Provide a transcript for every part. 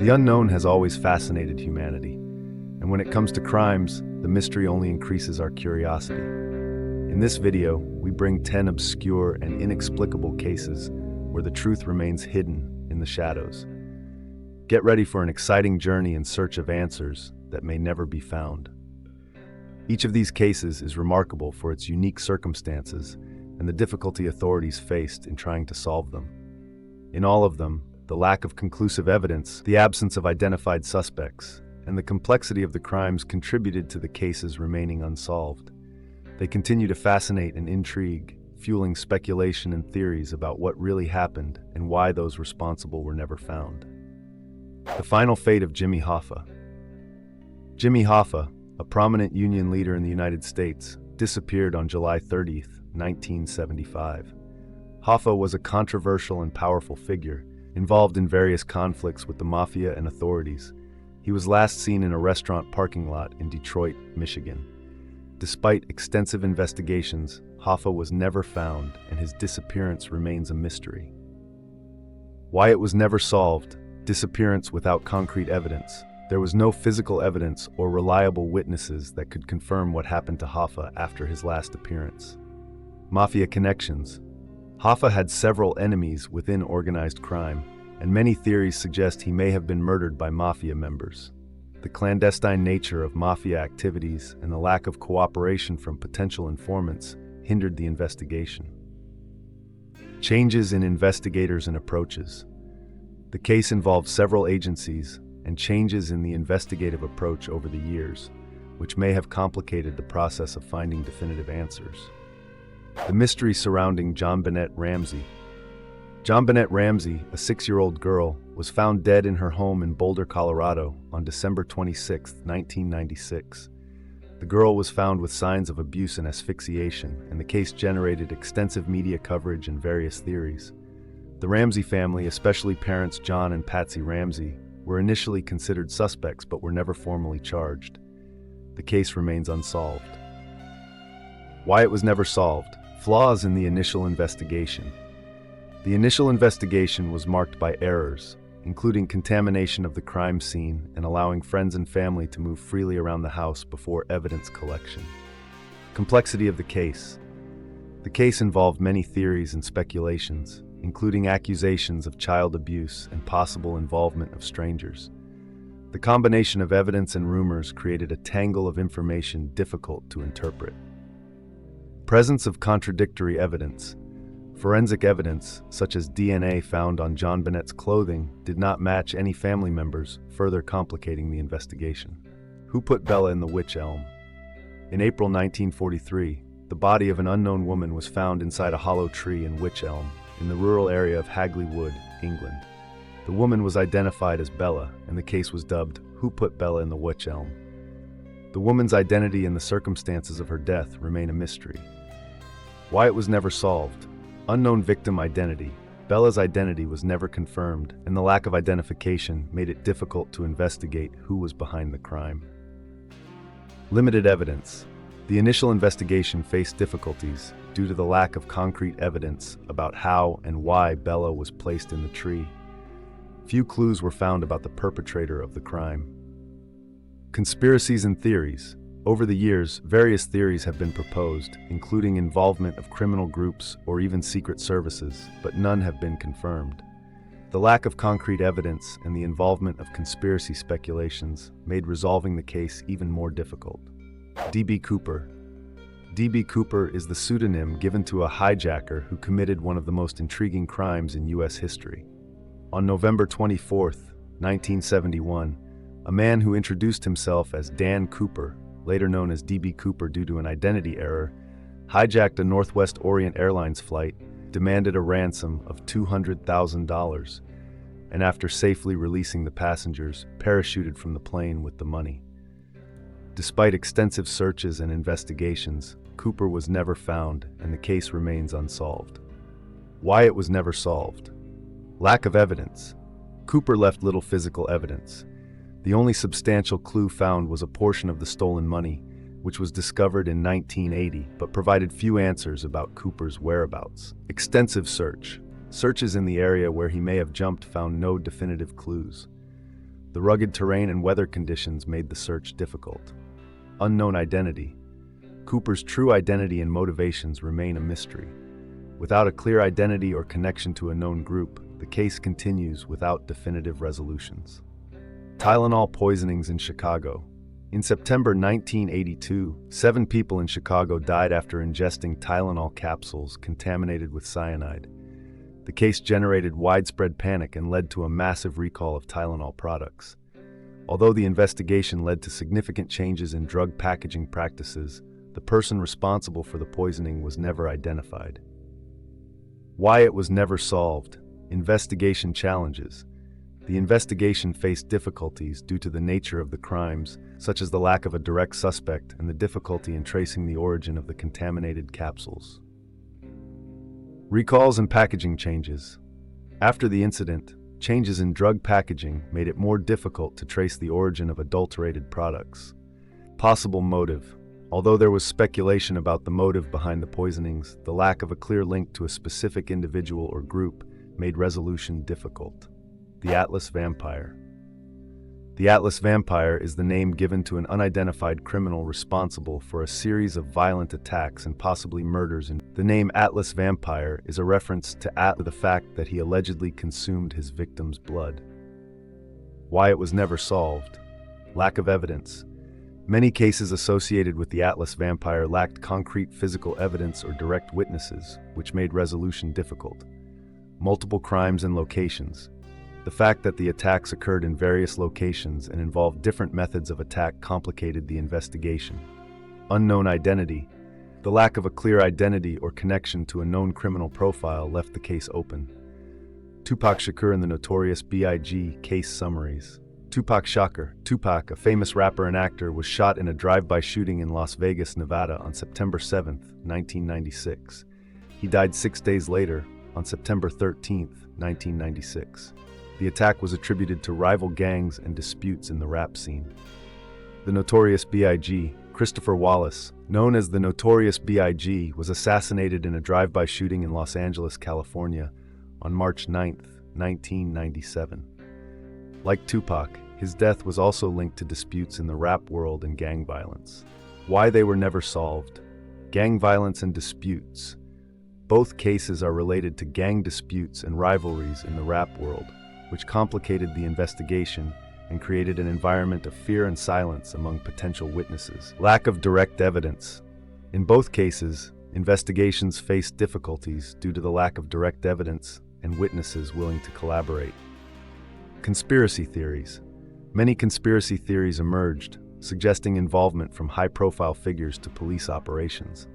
The unknown has always fascinated humanity, and when it comes to crimes, the mystery only increases our curiosity. In this video, we bring 10 obscure and inexplicable cases where the truth remains hidden in the shadows. Get ready for an exciting journey in search of answers that may never be found. Each of these cases is remarkable for its unique circumstances and the difficulty authorities faced in trying to solve them. In all of them, the lack of conclusive evidence, the absence of identified suspects, and the complexity of the crimes contributed to the cases remaining unsolved. They continue to fascinate and intrigue, fueling speculation and theories about what really happened and why those responsible were never found. The final fate of Jimmy Hoffa. Jimmy Hoffa, a prominent union leader in the United States, disappeared on July 30, 1975. Hoffa was a controversial and powerful figure, involved in various conflicts with the mafia and authorities. He was last seen in a restaurant parking lot in Detroit, Michigan. Despite extensive investigations, Hoffa was never found, and his disappearance remains a mystery. Why it was never solved: disappearance without concrete evidence. There was no physical evidence or reliable witnesses that could confirm what happened to Hoffa after his last appearance. Mafia connections. Hoffa had several enemies within organized crime, and many theories suggest he may have been murdered by mafia members. The clandestine nature of mafia activities and the lack of cooperation from potential informants hindered the investigation. Changes in investigators and approaches. The case involved several agencies and changes in the investigative approach over the years, which may have complicated the process of finding definitive answers. The mystery surrounding Benet Ramsey. Benet Ramsey, a 6-year-old girl, was found dead in her home in Boulder, Colorado on December 26, 1996. The girl was found with signs of abuse and asphyxiation, and the case generated extensive media coverage and various theories. The Ramsey family, especially parents John and Patsy Ramsey, were initially considered suspects but were never formally charged. The case remains unsolved. Why it was never solved. Flaws in the initial investigation. The initial investigation was marked by errors, including contamination of the crime scene and allowing friends and family to move freely around the house before evidence collection. Complexity of the case. The case involved many theories and speculations, including accusations of child abuse and possible involvement of strangers. The combination of evidence and rumors created a tangle of information difficult to interpret. Presence of contradictory evidence. Forensic evidence, such as DNA found on Benet's clothing, did not match any family members, further complicating the investigation. Who put Bella in the Witch Elm? In April 1943, the body of an unknown woman was found inside a hollow tree in Witch Elm, in the rural area of Hagley Wood, England. The woman was identified as Bella, and the case was dubbed "Who Put Bella in the Witch Elm?" The woman's identity and the circumstances of her death remain a mystery. Why it was never solved. Unknown victim identity. Bella's identity was never confirmed, and the lack of identification made it difficult to investigate who was behind the crime. Limited evidence. The initial investigation faced difficulties due to the lack of concrete evidence about how and why Bella was placed in the tree. Few clues were found about the perpetrator of the crime. Conspiracies and theories. Over the years, various theories have been proposed, including involvement of criminal groups or even secret services, but none have been confirmed. The lack of concrete evidence and the involvement of conspiracy speculations made resolving the case even more difficult. D.B. Cooper. D.B. Cooper is the pseudonym given to a hijacker who committed one of the most intriguing crimes in U.S. history. On November 24, 1971, a man who introduced himself as Dan Cooper, later known as D.B. Cooper due to an identity error, hijacked a Northwest Orient Airlines flight, demanded a ransom of $200,000, and after safely releasing the passengers, parachuted from the plane with the money. Despite extensive searches and investigations, Cooper was never found, and the case remains unsolved. Why it was never solved. Lack of evidence. Cooper left little physical evidence. The only substantial clue found was a portion of the stolen money, which was discovered in 1980, but provided few answers about Cooper's whereabouts. Extensive searches in the area where he may have jumped found no definitive clues. The rugged terrain and weather conditions made the search difficult. Unknown identity. Cooper's true identity and motivations remain a mystery. Without a clear identity or connection to a known group, the case continues without definitive resolutions. Tylenol poisonings in Chicago. In September 1982, 7 people in Chicago died after ingesting Tylenol capsules contaminated with cyanide. The case generated widespread panic and led to a massive recall of Tylenol products. Although the investigation led to significant changes in drug packaging practices, the person responsible for the poisoning was never identified. Why it was never solved. Investigation challenges. The investigation faced difficulties due to the nature of the crimes, such as the lack of a direct suspect and the difficulty in tracing the origin of the contaminated capsules. Recalls and packaging changes. After the incident, changes in drug packaging made it more difficult to trace the origin of adulterated products. Possible motive. Although there was speculation about the motive behind the poisonings, the lack of a clear link to a specific individual or group made resolution difficult. The Atlas Vampire. The Atlas Vampire is the name given to an unidentified criminal responsible for a series of violent attacks and possibly murders. The name Atlas Vampire is a reference to the fact that he allegedly consumed his victim's blood. Why it was never solved. Lack of evidence. Many cases associated with the Atlas Vampire lacked concrete physical evidence or direct witnesses, which made resolution difficult. Multiple crimes and locations. The fact that the attacks occurred in various locations and involved different methods of attack complicated the investigation. Unknown identity. The lack of a clear identity or connection to a known criminal profile left the case open. Tupac Shakur and the Notorious B.I.G. Case summaries. Tupac Shakur. Tupac, a famous rapper and actor, was shot in a drive-by shooting in Las Vegas, Nevada on September 7, 1996. He died 6 days later, on September 13, 1996. The attack was attributed to rival gangs and disputes in the rap scene. The Notorious B.I.G., Christopher Wallace, known as the Notorious B.I.G., was assassinated in a drive-by shooting in Los Angeles, California, on March 9, 1997. Like Tupac, his death was also linked to disputes in the rap world and gang violence. Why they were never solved. Gang violence and disputes. Both cases are related to gang disputes and rivalries in the rap world, which complicated the investigation and created an environment of fear and silence among potential witnesses. Lack of direct evidence. In both cases, investigations faced difficulties due to the lack of direct evidence and witnesses willing to collaborate. Conspiracy theories. Many conspiracy theories emerged, suggesting involvement from high-profile figures to police operations.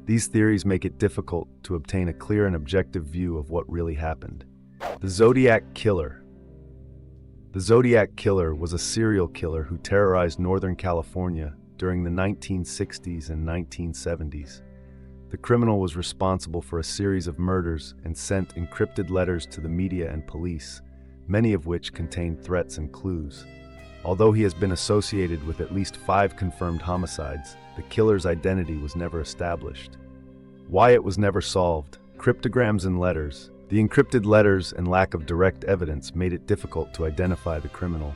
These theories make it difficult to obtain a clear and objective view of what really happened. The Zodiac Killer. The Zodiac Killer was a serial killer who terrorized Northern California during the 1960s and 1970s. The criminal was responsible for a series of murders and sent encrypted letters to the media and police, many of which contained threats and clues. Although he has been associated with at least 5 confirmed homicides, the killer's identity was never established. Why it was never solved. Cryptograms and letters. The encrypted letters and lack of direct evidence made it difficult to identify the criminal.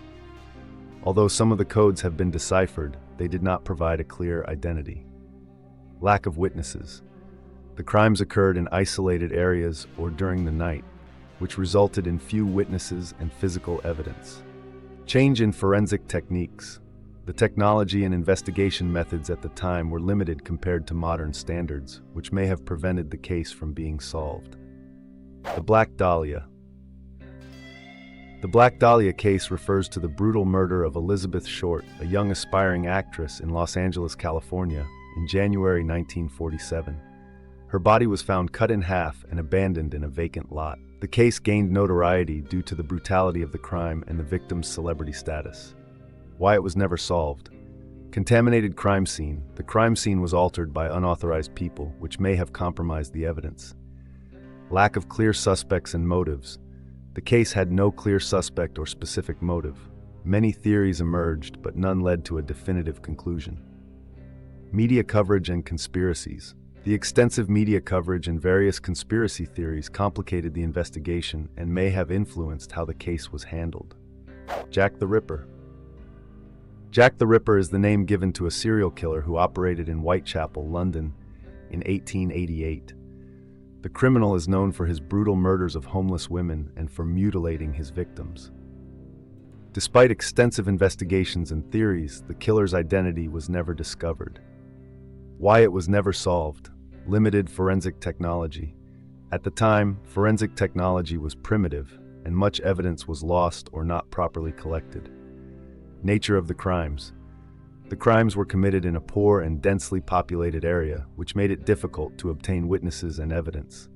Although some of the codes have been deciphered, they did not provide a clear identity. Lack of witnesses. The crimes occurred in isolated areas or during the night, which resulted in few witnesses and physical evidence. Change in forensic techniques. The technology and investigation methods at the time were limited compared to modern standards, which may have prevented the case from being solved. The Black Dahlia. The Black Dahlia case refers to the brutal murder of Elizabeth Short, a young aspiring actress in Los Angeles, California, in January 1947. Her body was found cut in half and abandoned in a vacant lot. The case gained notoriety due to the brutality of the crime and the victim's celebrity status. Why it was never solved. Contaminated crime scene. The crime scene was altered by unauthorized people, which may have compromised the evidence. Lack of clear suspects and motives. The case had no clear suspect or specific motive. Many theories emerged, but none led to a definitive conclusion. Media coverage and conspiracies. The extensive media coverage and various conspiracy theories complicated the investigation and may have influenced how the case was handled. Jack the Ripper. Jack the Ripper is the name given to a serial killer who operated in Whitechapel, London, in 1888. The criminal is known for his brutal murders of homeless women and for mutilating his victims. Despite extensive investigations and theories, the killer's identity was never discovered. Why it was never solved: limited forensic technology. At the time, forensic technology was primitive, and much evidence was lost or not properly collected. Nature of the crimes. The crimes were committed in a poor and densely populated area, which made it difficult to obtain witnesses and evidence.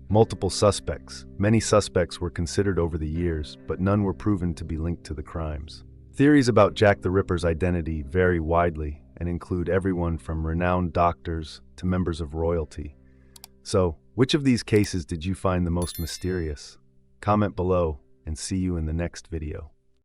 Multiple suspects. Many suspects were considered over the years, but none were proven to be linked to the crimes. Theories about Jack the Ripper's identity vary widely and include everyone from renowned doctors to members of royalty. So, which of these cases did you find the most mysterious? Comment below, and see you in the next video.